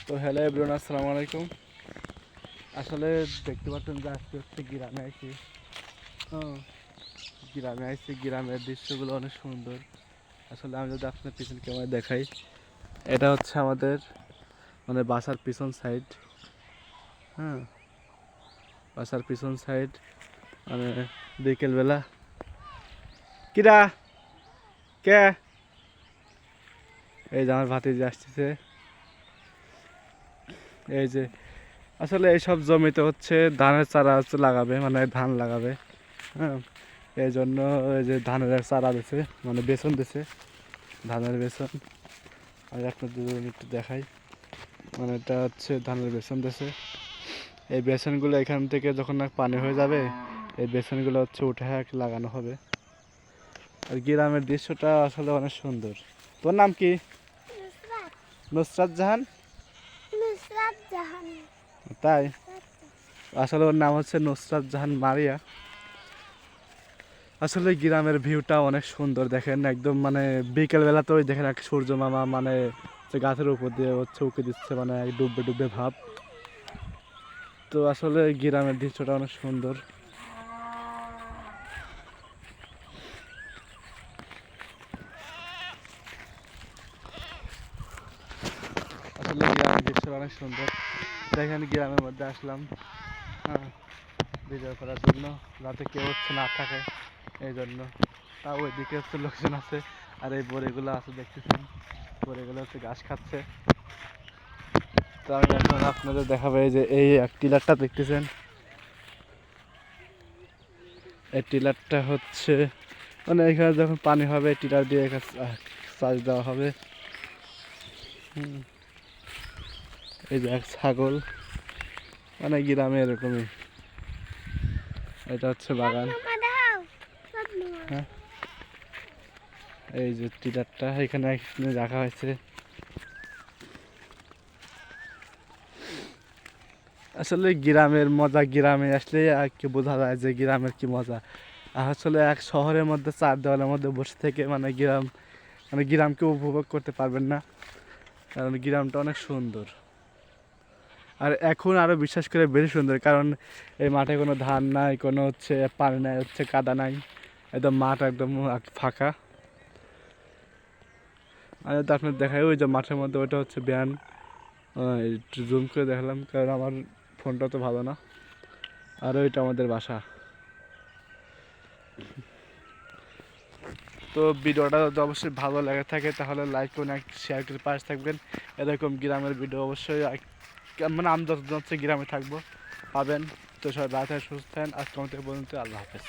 তো hello everyone, আসসালামু আলাইকুম। আসলে দেখতে পাচ্ছেন যে আজকে হচ্ছে গ্রামে আইছি। হ্যাঁ, গ্রামে আইছি, গ্রামের দৃশ্যগুলো অনেক সুন্দর। আসলে আমি যদি আপনার পিছন ক্যামেরা দেখাই, এটা হচ্ছে আমাদের মানে বাসার পিছন সাইড। হ্যাঁ, বাসার পিছন সাইড মানে বিকেলবেলা কিরা কে এই যে আমার ভাতিজি আসতেছে। এই যে আসলে এইসব জমিতে হচ্ছে ধানের চারা হচ্ছে লাগাবে, মানে ধান লাগাবে। হ্যাঁ, এই জন্য এই যে ধানের চারা দিছে, মানে বেসন দিছে, ধানের বেসন। আমি আপনাদের একটু দেখাই, মানে এটা হচ্ছে ধানের বেসন দিছে। এই বেসনগুলো এখান থেকে যখন না পানি হয়ে যাবে, এই বেসনগুলো হচ্ছে উঠে লাগানো হবে। আর গ্রামের দৃশ্যটা আসলে অনেক সুন্দর। তোর নাম কি? নুসরাত। নুসরাত জাহান? নুসরাত জাহান। তাই? আসলে ওর নাম হচ্ছে নুসরাত জাহান মারিয়া। আসলে গ্রামের ভিউটা অনেক সুন্দর, দেখেন একদম মানে বিকেল বেলা তো দেখেন এক সূর্য মামা মানে গাছের উপর দিয়ে হচ্ছে উঁকি দিচ্ছে, মানে এক ডুববে ডুববে ভাব। তো আসলে গ্রামের দৃশ্যটা অনেক সুন্দর। আসলে গ্রামের দৃশ্যটা অনেক সুন্দর। দেখেন গ্রামের মধ্যে আসলাম, হ্যাঁ, ভিডিও করার জন্য, যাতে কেউ হচ্ছে না থাকে এই জন্য। তাও ওইদিকে হচ্ছে লোকজন আছে, আর এই বড়িগুলো আছে দেখতেছেন, বড়িগুলো হচ্ছে ঘাস খাচ্ছে। তো আমি এখন আপনাদের দেখাবো, এই যে এই এক টিলারটা দেখতেছেন, এই টিলারটা হচ্ছে মানে এখানে যখন পানি হবে টিলার দিয়ে চাষ দেওয়া হবে। এই যে এক ছাগল, মানে গ্রামে এরকমই। এটা হচ্ছে বাগান। হ্যাঁ, এই যে টিলারটা এখানে রাখা হয়েছে। আসলে গ্রামের মজা গ্রামে আসলে আর কি বোঝা যায় যে গ্রামের কি মজা। আর আসলে এক শহরের মধ্যে চার দেওয়ালের মধ্যে বসে থেকে মানে গ্রামকে উপভোগ করতে পারবেন না, কারণ গ্রামটা অনেক সুন্দর। আর এখন আরো বিশ্বাস করে বেশি সুন্দর, কারণ এই মাঠে কোনো ধান নাই, কোনো হচ্ছে পানি নাই, হচ্ছে কাদা নাই, একদম মাঠ একদম ফাঁকা। আর তো আপনার দেখাই ওই যে মাঠের মধ্যে ওটা হচ্ছে ব্যান, একটু জুম করে দেখালাম কারণ আমার ফোনটা তো ভালো না। আর ওইটা আমাদের বাসা। তো ভিডিওটা যদি অবশ্যই ভালো লাগে থাকে তাহলে লাইক করুন, শেয়ার করে পাশে থাকবেন। এরকম গ্রামের ভিডিও অবশ্যই মানে আমি যতদিন হচ্ছে গ্রামে থাকবো পাবেন। তো সবাই ভালো থাকেন, সুস্থ থাকেন। আজকে আমাদের পর্যন্ত, আল্লাহ হাফেজ।